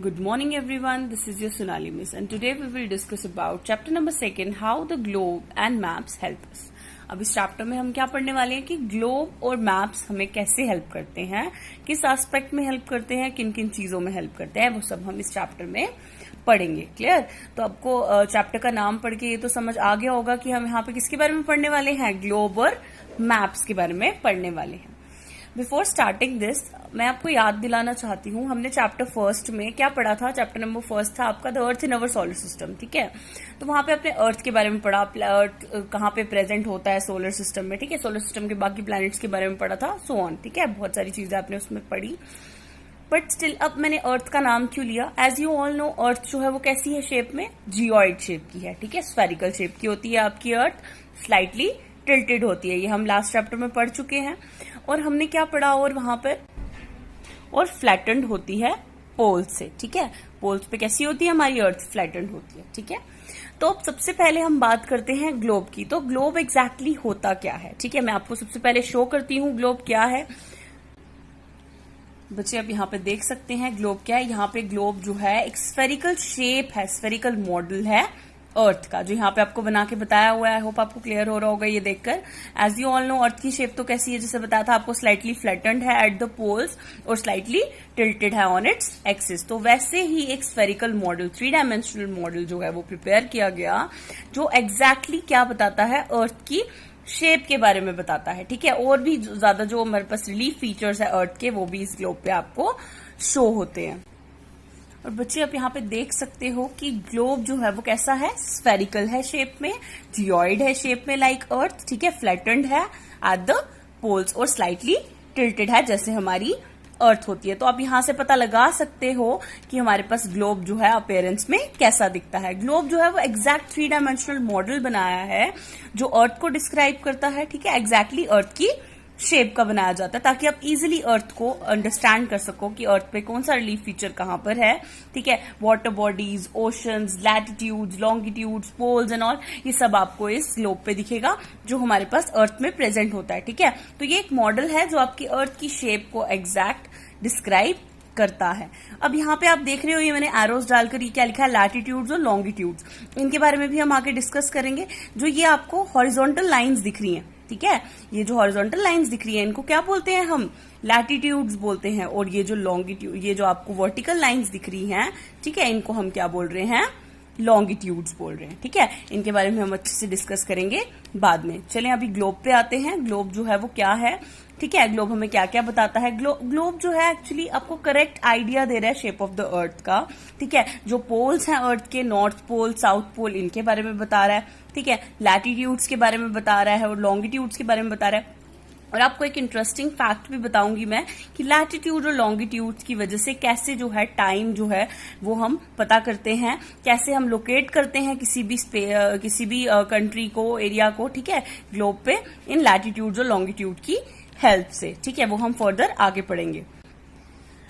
Good morning everyone, this is your Sonali Miss and today we will discuss about chapter number 2 how the globe and maps help us. अब इस chapter में हम क्या पढ़ने वाले हैं कि ग्लोब और मैप्स हमें कैसे हेल्प करते हैं, किस एस्पेक्ट में हेल्प करते हैं, किन किन चीजों में हेल्प करते हैं, वो सब हम इस चैप्टर में पढ़ेंगे. क्लियर? तो आपको चैप्टर का नाम पढ़ के ये तो समझ आ गया होगा कि हम यहाँ पे किसके बारे में पढ़ने वाले हैं, ग्लोब और मैप्स के बारे में पढ़ने वाले हैं. बिफोर स्टार्टिंग दिस मैं आपको याद दिलाना चाहती हूँ, हमने चैप्टर फर्स्ट में क्या पढ़ा था. चैप्टर नंबर फर्स्ट था आपका the earth in our solar system. ठीक है, तो वहां पे अपने अर्थ के बारे में पढ़ा, अर्थ कहाँ पे प्रेजेंट होता है सोलर सिस्टम में. ठीक है, सोलर सिस्टम के बाकी प्लैनेट्स के बारे में पढ़ा था, सो ऑन. ठीक है, बहुत सारी चीजें आपने उसमें पढ़ी. बट स्टिल अब मैंने अर्थ का नाम क्यों लिया, एज यू ऑल नो अर्थ जो है वो कैसी है शेप में, जियोइड शेप की है. ठीक है, स्फेरिकल शेप की होती है आपकी अर्थ, स्लाइटली टिल्टेड होती है. ये हम लास्ट चैप्टर में पढ़ चुके हैं. और हमने क्या पढ़ा और वहां पर, और फ्लैटेंड होती है पोल्स से. ठीक है, पोल्स पे कैसी होती है हमारी अर्थ, फ्लैटेंड होती है. ठीक है, तो अब सबसे पहले हम बात करते हैं ग्लोब की. तो ग्लोब एग्जैक्टली होता क्या है. ठीक है, मैं आपको सबसे पहले शो करती हूँ ग्लोब क्या है. बच्चे आप यहाँ पे देख सकते हैं ग्लोब क्या है. यहाँ पे ग्लोब जो है एक स्फेरिकल शेप है, स्फेरिकल मॉडल है अर्थ का, जो यहाँ पे आपको बना के बताया हुआ है. आई होप आपको क्लियर हो रहा होगा ये देखकर. एज यू ऑल नो अर्थ की शेप तो कैसी है, जैसे बताया था आपको, स्लाइटली फ्लैटेंड है एट द पोल्स और स्लाइटली टिल्टेड है ऑन इट्स एक्सिस. तो वैसे ही एक स्फेरिकल मॉडल, 3 डायमेंशनल मॉडल जो है वो प्रिपेयर किया गया, जो एग्जैक्टली क्या बताता है, अर्थ की शेप के बारे में बताता है. ठीक है, और भी ज्यादा जो हमारे पास रिलीफ फीचर्स है अर्थ के, वो भी इस ग्लोब पे आपको शो होते हैं. और बच्चे आप यहाँ पे देख सकते हो कि ग्लोब जो है वो कैसा है, स्फेरिकल है शेप में, जियोइड है शेप में लाइक अर्थ. ठीक है, फ्लैटेंड है एट द पोल्स और स्लाइटली टिल्टेड है जैसे हमारी अर्थ होती है. तो आप यहाँ से पता लगा सकते हो कि हमारे पास ग्लोब जो है अपीयरेंस में कैसा दिखता है. ग्लोब जो है वो एग्जैक्ट 3 डायमेंशनल मॉडल बनाया है जो अर्थ को डिस्क्राइब करता है. ठीक है, एग्जैक्टली अर्थ की शेप का बनाया जाता है ताकि आप इजीली अर्थ को अंडरस्टैंड कर सको कि अर्थ पे कौन सा रिलीफ फीचर कहां पर है. ठीक है, water bodies, oceans, latitudes, longitudes, poles and all, ये सब आपको इस ग्लोब पे दिखेगा जो हमारे पास अर्थ में प्रेजेंट होता है. ठीक है, तो ये एक मॉडल है जो आपकी अर्थ की शेप को एग्जैक्ट डिस्क्राइब करता है. अब यहाँ पे आप देख रहे हो ये मैंने एरोस डालकर ये क्या लिखा है, लैटिट्यूड्स और लॉन्गिट्यूड्स. इनके बारे में भी हम आगे डिस्कस करेंगे. जो ये आपको हॉरिजॉन्टल लाइंस दिख रही हैं, ठीक है, ये जो हॉरिजॉन्टल लाइंस दिख रही है इनको क्या बोलते हैं हम, लैटिट्यूड्स बोलते हैं. और ये जो लॉन्गिट्यूड, ये जो आपको वर्टिकल लाइंस दिख रही हैं, ठीक है, इनको हम क्या बोल रहे हैं, लॉन्गिट्यूड्स बोल रहे हैं. ठीक है, इनके बारे में हम अच्छे से डिस्कस करेंगे बाद में. चलें अभी ग्लोब पे आते हैं. ग्लोब जो है वो क्या है. ठीक है, ग्लोब हमें क्या क्या बताता है. ग्लोब जो है एक्चुअली आपको करेक्ट आइडिया दे रहा है शेप ऑफ द अर्थ का. ठीक है, जो पोल्स हैं अर्थ के, नॉर्थ पोल, साउथ पोल, इनके बारे में बता रहा है. ठीक है, लैटिट्यूड्स के बारे में बता रहा है और लॉन्गिट्यूड्स के बारे में बता रहा है. और आपको एक इंटरेस्टिंग फैक्ट भी बताऊंगी मैं कि लैटिट्यूड और लॉन्गिट्यूड की वजह से कैसे जो है टाइम जो है वो हम पता करते हैं, कैसे हम लोकेट करते हैं किसी भी कंट्री को, एरिया को. ठीक है, ग्लोब पे इन लैटिट्यूड और लॉन्गिट्यूड की हेल्प से. ठीक है, वो हम फर्दर आगे पढ़ेंगे.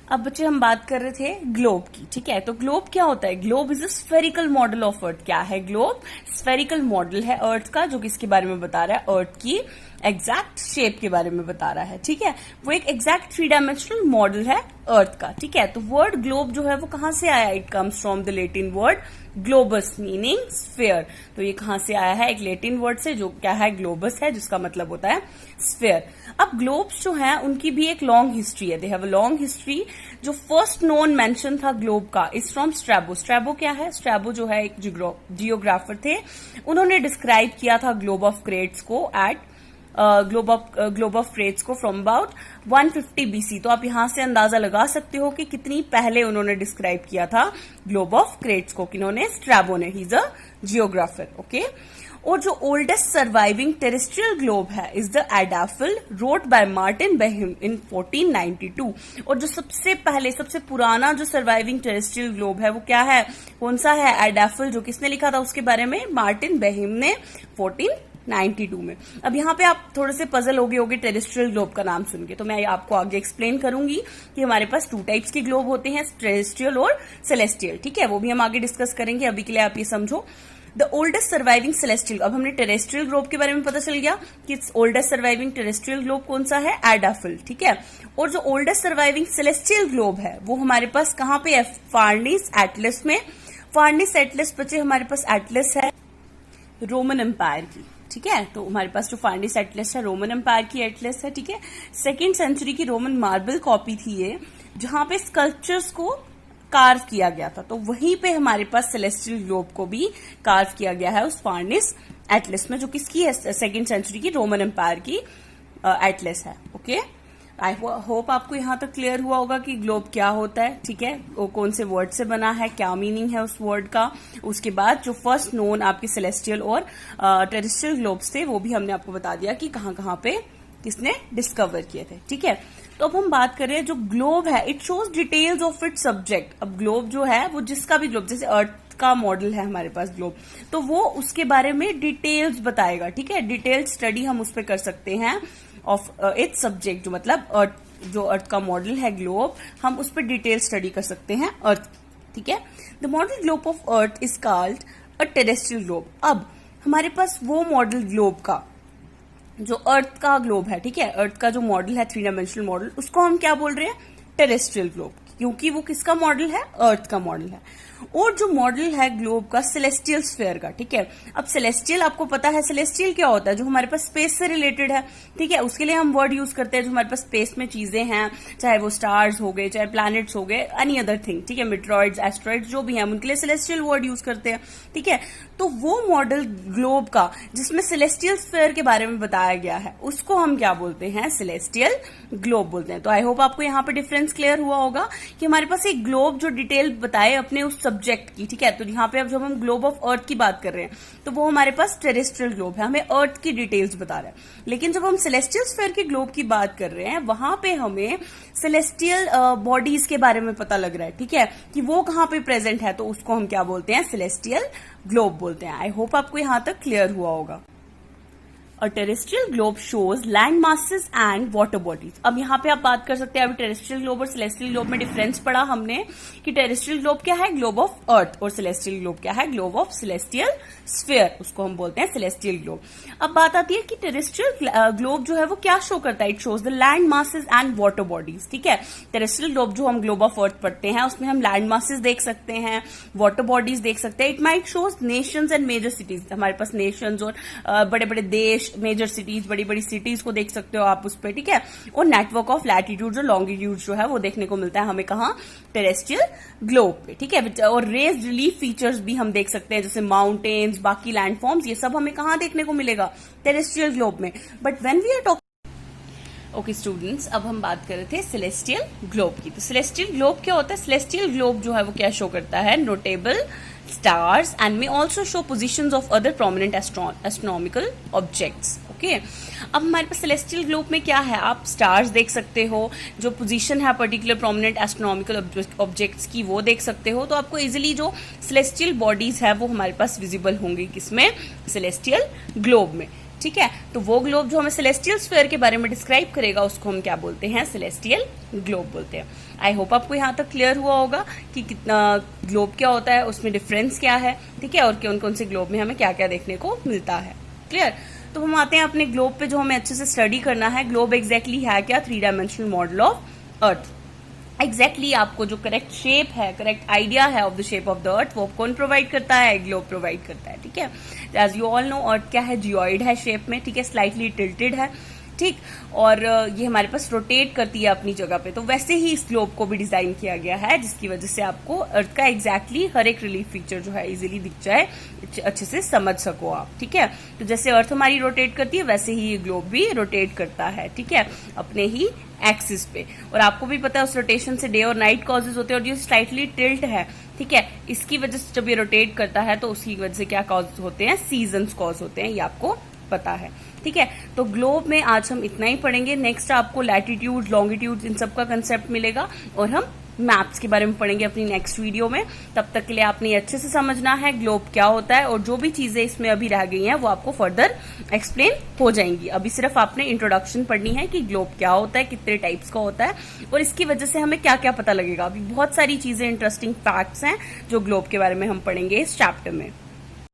अब बच्चे हम बात कर रहे थे ग्लोब की. ठीक है, तो ग्लोब क्या होता है, globe is a spherical model of earth. क्या है ग्लोब, स्फेरिकल मॉडल है अर्थ का, जो किसके बारे में बता रहा है, अर्थ की एग्जैक्ट शेप के बारे में बता रहा है. ठीक है, वो एक एग्जैक्ट 3 डायमेंशनल मॉडल है अर्थ का. ठीक है, तो वर्ड ग्लोब जो है वो कहां से आया, it comes from the Latin word globus meaning sphere. तो ये कहां से आया है, एक लैटिन वर्ड से जो क्या है, ग्लोबस है, जिसका मतलब होता है स्फेयर. अब ग्लोब्स जो है उनकी भी एक लॉन्ग हिस्ट्री है, they have a long history. जो फर्स्ट नोन मेंशन था ग्लोब का इज फ्रॉम स्ट्रैबो. स्ट्रैबो क्या है, स्ट्रैबो जो है एक जियोग्राफर थे, उन्होंने डिस्क्राइब किया था ग्लोब ऑफ क्रेट्स को एट ग्लोब ऑफ क्रेट्स को फ्रॉम अबाउट 150 BC. तो आप यहां से अंदाजा लगा सकते हो कि कितनी पहले उन्होंने डिस्क्राइब किया था ग्लोब ऑफ क्रेट्स को, किन्होंने, स्ट्रैबो ने. He is a geographer. Okay, और जो ओल्डेस्ट सर्वाइविंग टेरेस्ट्रियल ग्लोब है is the Erdapfel, wrote by Martin Behaim in 1492. और जो सबसे पहले, सबसे पुराना जो सर्वाइविंग टेरेस्ट्रियल ग्लोब है वो क्या है, कौन सा है, एडाफिल, जो किसने लिखा था उसके बारे में, मार्टिन बेहिम ने 1492 में. अब यहाँ पे आप थोड़े से पजल होगे टेरेस्ट्रियल ग्लोब का नाम सुन के, तो मैं आपको आगे एक्सप्लेन करूंगी कि हमारे पास 2 टाइप्स के ग्लोब होते हैं, टेरेस्ट्रियल और सेलेस्टियल. ठीक है, वो भी हम आगे डिस्कस करेंगे. अभी के लिए आप ये समझो द ओल्डेस्ट सर्वाइविंग सेलेस्टियल, अब हमने टेरेस्ट्रियल ग्लोब के बारे में पता चल गया कि ओल्डेस्ट सर्वाइविंग टेरेस्ट्रियल ग्लोब कौन सा है, एडाफिल, ठीक है। और जो ओल्डेस्ट सर्वाइविंग सेलेस्टियल ग्लोब है वो हमारे पास कहां पे है, फार्निस एटलस में। फार्निस एटलस बचे हमारे पास एटलस है रोमन एम्पायर की, ठीक है। तो हमारे पास जो फार्निस एटलस है रोमन एम्पायर की एटलस है, ठीक है। 2nd सेंचुरी की रोमन मार्बल कॉपी थी ये, जहां पे स्कल्पचर्स को कार्व किया गया था, तो वहीं पे हमारे पास सेलेस्टियल ग्लोब को भी कार्व किया गया है उस फार्निस एटलस में, जो किसकी है, 2nd सेंचुरी की रोमन एम्पायर की एटलस है। ओके, आई होप आपको यहां तक क्लियर हुआ होगा कि ग्लोब क्या होता है, ठीक है, वो कौन से वर्ड से बना है, क्या मीनिंग है उस वर्ड का। उसके बाद जो फर्स्ट नोन आपके सेलेस्टियल और टेरेस्ट्रियल ग्लोब्स थे वो भी हमने आपको बता दिया कि कहां कहां पे किसने डिस्कवर किए थे, ठीक है। तो अब हम बात कर रहे हैं जो ग्लोब है, it shows details of it subject. अब ग्लोब जो है वो जिसका भी ग्लोब, जैसे अर्थ का मॉडल है हमारे पास ग्लोब, तो वो उसके बारे में डिटेल्स बताएगा, ठीक है। डिटेल स्टडी हम उस पर कर सकते हैं ऑफ इट्स सब्जेक्ट, जो मतलब जो अर्थ का मॉडल है ग्लोब, हम उस पर डिटेल स्टडी कर सकते हैं अर्थ, ठीक है। The model globe of earth is called a terrestrial globe. अब हमारे पास वो मॉडल ग्लोब का जो अर्थ का ग्लोब है, ठीक है, अर्थ का जो मॉडल है 3 डायमेंशनल मॉडल, उसको हम क्या बोल रहे हैं, टेरेस्ट्रियल ग्लोब, क्योंकि वो किसका मॉडल है, अर्थ का मॉडल है। और जो मॉडल है ग्लोब का सेलेस्टियल स्फीयर का, ठीक है। अब सेलेस्टियल आपको पता है, सेलेस्टियल क्या होता है, जो हमारे पास स्पेस से रिलेटेड है, ठीक है। उसके लिए हम वर्ड यूज करते हैं जो हमारे पास स्पेस में चीजें हैं, चाहे वो स्टार्स हो गए, चाहे प्लैनेट्स हो गए, एनी अदर थिंग, ठीक है, मेट्रॉइड्स, एस्ट्रॉइड्स जो भी हैं, उनके लिए सेलेस्टियल वर्ड यूज करते हैं, ठीक है। तो वो मॉडल ग्लोब का जिसमें सेलेस्टियल स्फीयर के बारे में बताया गया है, उसको हम क्या बोलते हैं, सेलेस्टियल ग्लोब बोलते हैं। तो आई होप आपको यहाँ पे डिफरेंस क्लियर हुआ होगा कि हमारे पास एक ग्लोब जो डिटेल बताए अपने उस सब्जेक्ट की, ठीक है। तो यहाँ पे अब जब हम ग्लोब ऑफ अर्थ की बात कर रहे हैं तो वो हमारे पास टेरेस्ट्रियल ग्लोब है, हमें अर्थ की डिटेल्स बता रहा है। लेकिन जब हम सेलेस्टियल स्फीयर के ग्लोब की बात कर रहे हैं, वहां पे हमें सेलेस्टियल बॉडीज के बारे में पता लग रहा है, ठीक है, कि वो कहाँ पे प्रेजेंट है, तो उसको हम क्या बोलते हैं, सेलेस्टियल ग्लोब बोलते हैं। आई होप आपको यहां तक क्लियर हुआ होगा। A terrestrial globe shows land masses and water bodies। अब यहाँ पे आप बात कर सकते हैं, अभी टेरेस्ट्रियल ग्लोब और सेलेस्टियल ग्लोब में डिफरेंस पढ़ा हमने कि टेरेस्ट्रियल ग्लोब क्या है, ग्लोब ऑफ अर्थ, और सेलेस्टियल ग्लोब क्या है, ग्लोब ऑफ सेलेस्टियल स्फीयर, उसको हम बोलते हैं सेलेस्टियल ग्लोब। अब बात आती है कि टेरेस्ट्रियल ग्लोब जो है वो क्या शो करता है, it shows the land masses and water bodies, ठीक है। टेरेस्ट्रियल ग्लोब जो हम ग्लोब ऑफ अर्थ पढ़ते हैं उसमें हम लैंड मासेस देख सकते हैं, वाटर बॉडीज देख सकते हैं। It might shows nations and major cities, हमारे पास नेशंस और बड़े बड़े देश, मेजर सिटीज, बड़ी बड़ी सिटीज को देख सकते हो आप उस पर, ठीक है। और नेटवर्क ऑफ लैटिट्यूड और लॉन्गिट्यूड जो है वो देखने को मिलता है हमें कहाँ, टेरेस्ट्रियल ग्लोब पे, ठीक है। और रेज रिलीफ फीचर्स भी हम देख सकते हैं, जैसे माउंटेन्स, बाकी लैंडफॉर्म्स, ये सब हमें कहाँ देखने को मिलेगा, टेरेस्ट्रियल ग्लोब में। But when we are talking, okay students, अब हम बात कर रहे थे सेलेस्टियल ग्लोब की। तो सेलेस्टियल ग्लोब क्या होता है, सेलेस्टियल ग्लोब जो है वो क्या शो करता है, notable stars and may also show positions of other prominent astronomical objects। Okay, अब हमारे पास सेलेस्टियल ग्लोब में क्या है, आप स्टार्स देख सकते हो, जो पोजीशन है पर्टिकुलर प्रोमिनेंट एस्ट्रोनॉमिकल ऑब्जेक्ट्स की वो देख सकते हो। तो आपको इजीली जो सेलेस्टियल बॉडीज है वो हमारे पास विजिबल होंगी, किसमें, सेलेस्टियल ग्लोब में, ठीक है। तो वो ग्लोब जो हमें सेलेस्टियल स्फीयर के बारे में डिस्क्राइब करेगा उसको हम क्या बोलते हैं, सेलेस्टियल ग्लोब बोलते हैं। आई होप आपको यहाँ तक क्लियर हुआ होगा कि कितना ग्लोब क्या होता है, उसमें डिफरेंस क्या है, ठीक है, और कौन कौन से ग्लोब में हमें क्या क्या देखने को मिलता है। क्लियर। तो हम आते हैं अपने ग्लोब पे, जो हमें अच्छे से स्टडी करना है। ग्लोब एग्जैक्टली है क्या, 3 dimensional model of earth. Exactly आपको जो करेक्ट शेप है, करेक्ट आइडिया है of the shape of the earth, वो कौन प्रोवाइड करता है, ग्लोब प्रोवाइड करता है, ठीक है। एज यू ऑल नो, अर्थ क्या है, जियोइड है शेप में, ठीक है, स्लाइटली टिल्टेड है, ठीक, और ये हमारे पास रोटेट करती है अपनी जगह पे। तो वैसे ही इस ग्लोब को भी डिजाइन किया गया है, जिसकी वजह से आपको अर्थ का एग्जैक्टली हर एक रिलीफ फीचर जो है इजीली दिख जाए, अच्छे से समझ सको आप, ठीक है। तो जैसे अर्थ हमारी रोटेट करती है वैसे ही ये ग्लोब भी रोटेट करता है, ठीक है, अपने ही एक्सिस पे। और आपको भी पता है उस रोटेशन से डे और नाइट कॉजेज होते हैं, और ये स्लाइटली टिल्ट है, ठीक है, इसकी वजह से जब ये रोटेट करता है तो उसकी वजह से क्या कॉज होते हैं, सीजन्स कॉज होते हैं, ये आपको पता है, ठीक है। तो ग्लोब में आज हम इतना ही पढ़ेंगे। नेक्स्ट आपको लैटिट्यूड, लॉन्गिट्यूड, इन सब का कंसेप्ट मिलेगा, और हम मैप्स के बारे में पढ़ेंगे अपनी नेक्स्ट वीडियो में। तब तक के लिए आपने अच्छे से समझना है ग्लोब क्या होता है, और जो भी चीजें इसमें अभी रह गई हैं वो आपको फर्दर एक्सप्लेन हो जाएंगी। अभी सिर्फ आपने इंट्रोडक्शन पढ़नी है कि ग्लोब क्या होता है, कितने टाइप्स का होता है, और इसकी वजह से हमें क्या क्या पता लगेगा। अभी बहुत सारी चीजें, इंटरेस्टिंग फैक्ट्स हैं जो ग्लोब के बारे में हम पढ़ेंगे इस चैप्टर में।